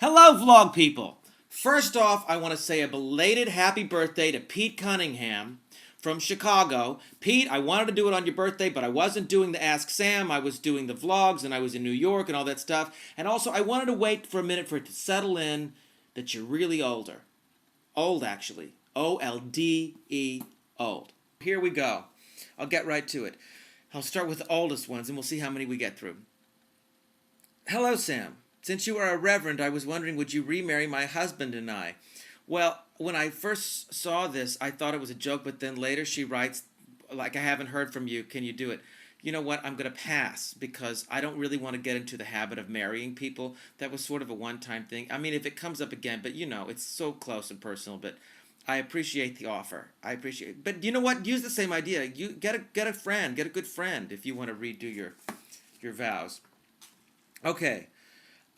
Hello, vlog people! First off, I want to say a belated happy birthday to Pete Cunningham from Chicago. Pete, I wanted to do it on your birthday, but I wasn't doing the Ask Sam. I was doing the vlogs, and I was in New York and all that stuff. And also, I wanted to wait for a minute for it to settle in that you're really older. Old, actually. O-L-D-E, old. Here we go. I'll get right to it. I'll start with the oldest ones, and we'll see how many we get through. Hello, Sam. Since you are a reverend, I was wondering, would you remarry my husband and I? Well, when I first saw this, I thought it was a joke, but then later she writes, like, I haven't heard from you. Can you do it? You know what? I'm going to pass because I don't really want to get into the habit of marrying people. That was sort of a one-time thing. I mean, if it comes up again, but you know, it's so close and personal, but I appreciate the offer. I appreciate it. But you know what? Use the same idea. You get a friend, get a good friend if you want to redo your vows. Okay.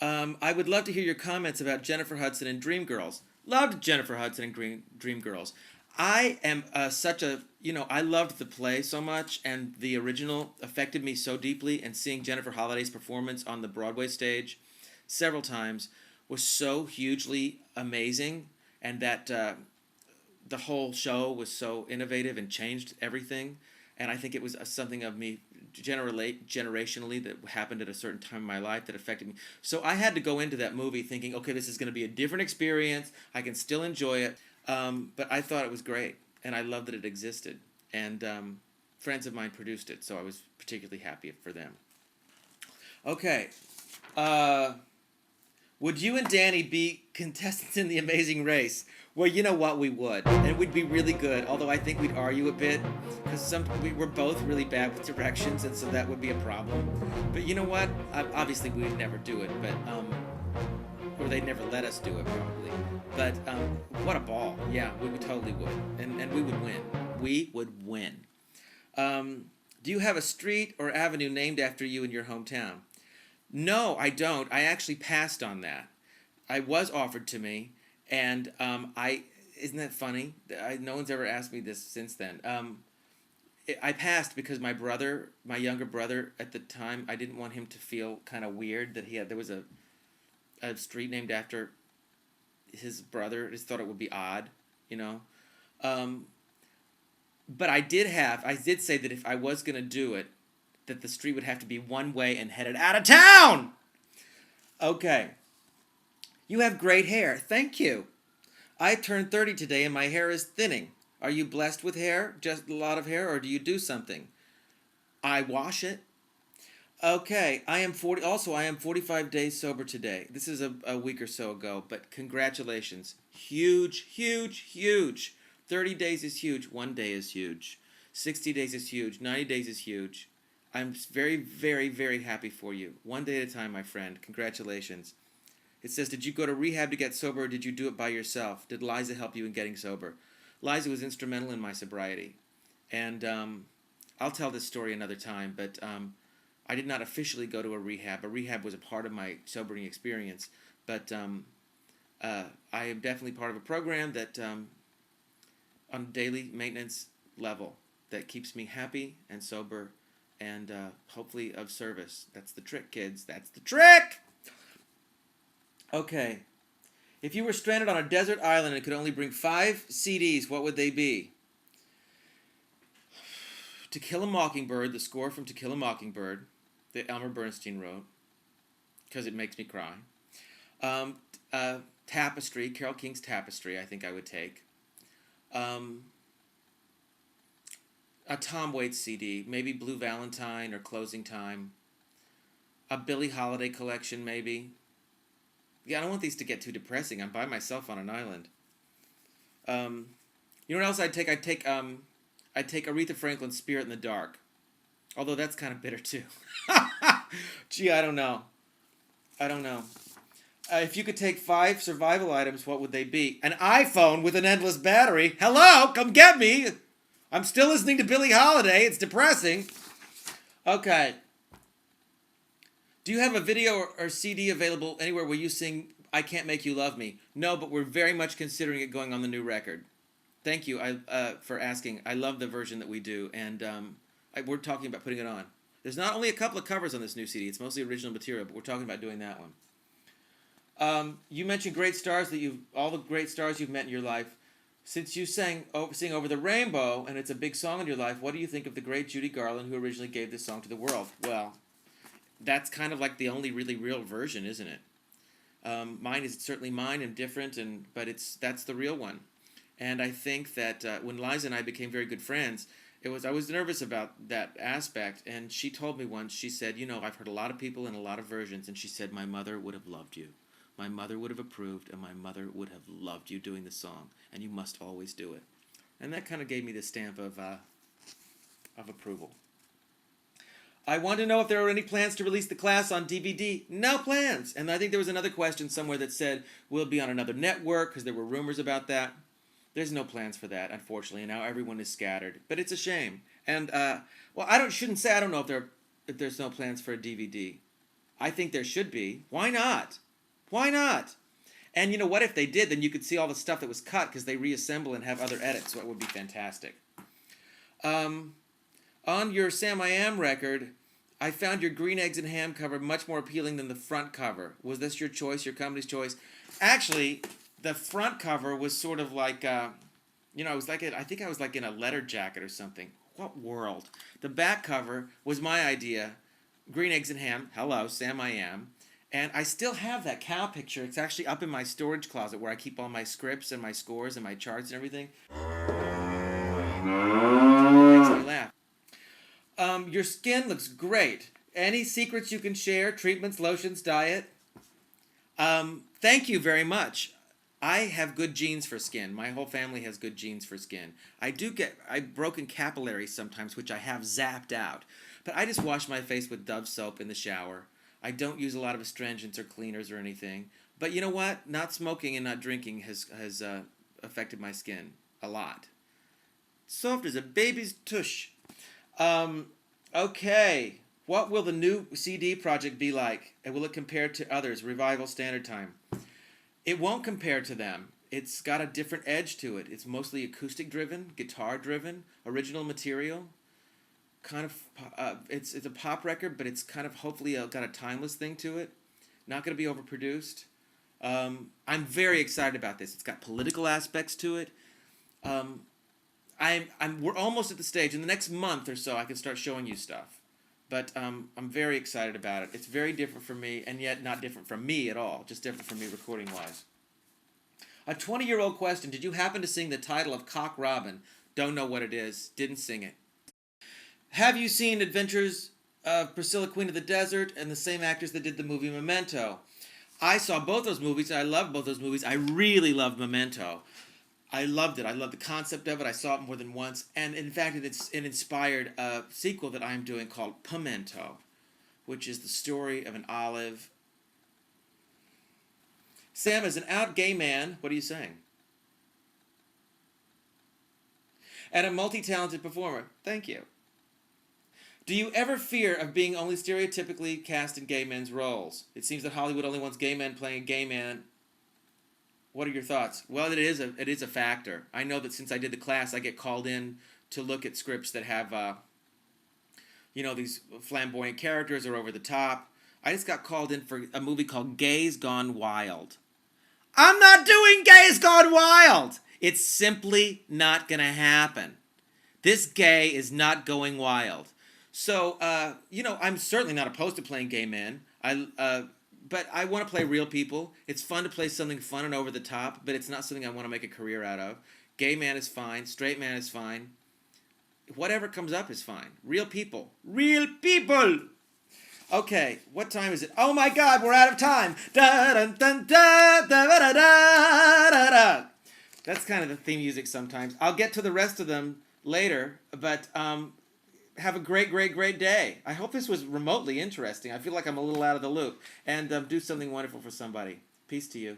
I would love to hear your comments about Jennifer Hudson and Dreamgirls. Loved Jennifer Hudson and Dreamgirls. I am I loved the play so much, and the original affected me so deeply, and seeing Jennifer Holliday's performance on the Broadway stage several times was so hugely amazing, and that the whole show was so innovative and changed everything. And I think it was something of me generationally that happened at a certain time in my life that affected me. So I had to go into that movie thinking, okay, this is going to be a different experience. I can still enjoy it. But I thought it was great, and I loved that it existed. And friends of mine produced it, so I was particularly happy for them. Okay. Would you and Danny be contestants in The Amazing Race? Well, you know what, we would. And we'd be really good, although I think we'd argue a bit, because we're both really bad with directions, and so that would be a problem. But you know what? Obviously, we would never do it, but, or they'd never let us do it, probably. But, what a ball. Yeah, we totally would. And we would win. We would win. Do you have a street or avenue named after you in your hometown? No, I don't. I actually passed on that. I was offered to me, and isn't that funny? No one's ever asked me this since then. I passed because my younger brother at the time, I didn't want him to feel kind of weird that there was a street named after his brother. I just thought it would be odd, you know. But I did say that if I was going to do it, that the street would have to be one way and headed out of town! Okay. You have great hair. Thank you. I turned 30 today and my hair is thinning. Are you blessed with hair? Just a lot of hair, or do you do something? I wash it. Okay. I am 45 days sober today. This is a week or so ago, but congratulations. Huge, huge, huge. 30 days is huge. 1 day is huge. 60 days is huge. 90 days is huge. I'm very, very, very happy for you. 1 day at a time, my friend. Congratulations. It says, did you go to rehab to get sober, or did you do it by yourself? Did Liza help you in getting sober? Liza was instrumental in my sobriety. And I'll tell this story another time, but I did not officially go to a rehab. A rehab was a part of my sobering experience. But I am definitely part of a program that, on a daily maintenance level, that keeps me happy and sober and hopefully of service. That's the trick, kids. That's the trick! Okay. If you were stranded on a desert island and could only bring 5 CDs, what would they be? To Kill a Mockingbird, the score from To Kill a Mockingbird, that Elmer Bernstein wrote, because it makes me cry. Tapestry, Carole King's Tapestry, I think I would take. A Tom Waits CD, maybe Blue Valentine or Closing Time. A Billie Holiday collection, maybe. Yeah, I don't want these to get too depressing. I'm by myself on an island. You know what else I'd take? I'd take Aretha Franklin's Spirit in the Dark. Although that's kind of bitter too. Gee, I don't know. If you could take 5 survival items, what would they be? An iPhone with an endless battery. Hello, come get me. I'm still listening to Billie Holiday. It's depressing. Okay. Do you have a video or CD available anywhere where you sing I Can't Make You Love Me? No, but we're very much considering it going on the new record. Thank you for asking. I love the version that we do, and we're talking about putting it on. There's not only a couple of covers on this new CD. It's mostly original material, but we're talking about doing that one. You mentioned great stars all the great stars you've met in your life. Since you sing Over the Rainbow, and it's a big song in your life, what do you think of the great Judy Garland, who originally gave this song to the world? Well, that's kind of like the only really real version, isn't it? Mine is certainly mine and different, but that's the real one. And I think that when Liza and I became very good friends, I was nervous about that aspect, and she told me once, she said, I've heard a lot of people in a lot of versions, and she said, my mother would have loved you. My mother would have approved, and my mother would have loved you doing the song, and you must always do it. And that kind of gave me the stamp of approval. I want to know if there are any plans to release the class on DVD. No plans. And I think there was another question somewhere that said, will it be on another network? Because there were rumors about that. There's no plans for that, unfortunately. And now everyone is scattered. But it's a shame. And, shouldn't say I don't know if there's no plans for a DVD. I think there should be. Why not? Why not? And you know what? If they did, then you could see all the stuff that was cut because they reassemble and have other edits. So it would be fantastic. On your Sam I Am record, I found your green eggs and ham cover much more appealing than the front cover. Was this your choice, your company's choice? Actually, the front cover was sort of like, I think I was like in a letter jacket or something. What world? The back cover was my idea. Green eggs and ham. Hello, Sam I Am. And I still have that cow picture. It's actually up in my storage closet where I keep all my scripts and my scores and my charts and everything. Makes me laugh. Your skin looks great. Any secrets you can share? Treatments, lotions, diet? Thank you very much. I have good genes for skin. My whole family has good genes for skin. I've broken capillaries sometimes, which I have zapped out. But I just wash my face with Dove soap in the shower. I don't use a lot of astringents or cleaners or anything. But you know what? Not smoking and not drinking has affected my skin a lot. Soft as a baby's tush. Okay. What will the new CD project be like? And will it compare to others? Revival, Standard Time. It won't compare to them. It's got a different edge to it. It's mostly acoustic driven, guitar driven, original material. Kind of, it's a pop record, but it's kind of hopefully got a timeless thing to it. Not going to be overproduced. I'm very excited about this. It's got political aspects to it. We're almost at the stage. In the next month or so, I can start showing you stuff. But I'm very excited about it. It's very different from me, and yet not different from me at all. Just different from me recording-wise. A 20-year-old question. Did you happen to sing the title of Cock Robin? Don't know what it is. Didn't sing it. Have you seen Adventures of Priscilla, Queen of the Desert, and the same actors that did the movie Memento? I saw both those movies. I loved both those movies. I really loved Memento. I loved it. I loved the concept of it. I saw it more than once. And in fact, it inspired a sequel that I'm doing called Pimento, which is the story of an olive. Sam, as an out gay man, what are you saying? And a multi-talented performer. Thank you. Do you ever fear of being only stereotypically cast in gay men's roles? It seems that Hollywood only wants gay men playing a gay man. What are your thoughts? Well, it is a factor. I know that since I did the class, I get called in to look at scripts that have, these flamboyant characters or over the top. I just got called in for a movie called Gays Gone Wild. I'm not doing Gays Gone Wild! It's simply not going to happen. This gay is not going wild. So, I'm certainly not opposed to playing gay men. But I want to play real people. It's fun to play something fun and over the top, but it's not something I want to make a career out of. Gay man is fine. Straight man is fine. Whatever comes up is fine. Real people. Real people! Okay, what time is it? Oh my God, we're out of time! That's kind of the theme music sometimes. I'll get to the rest of them later, but have a great, great, great day. I hope this was remotely interesting. I feel like I'm a little out of the loop. And do something wonderful for somebody. Peace to you.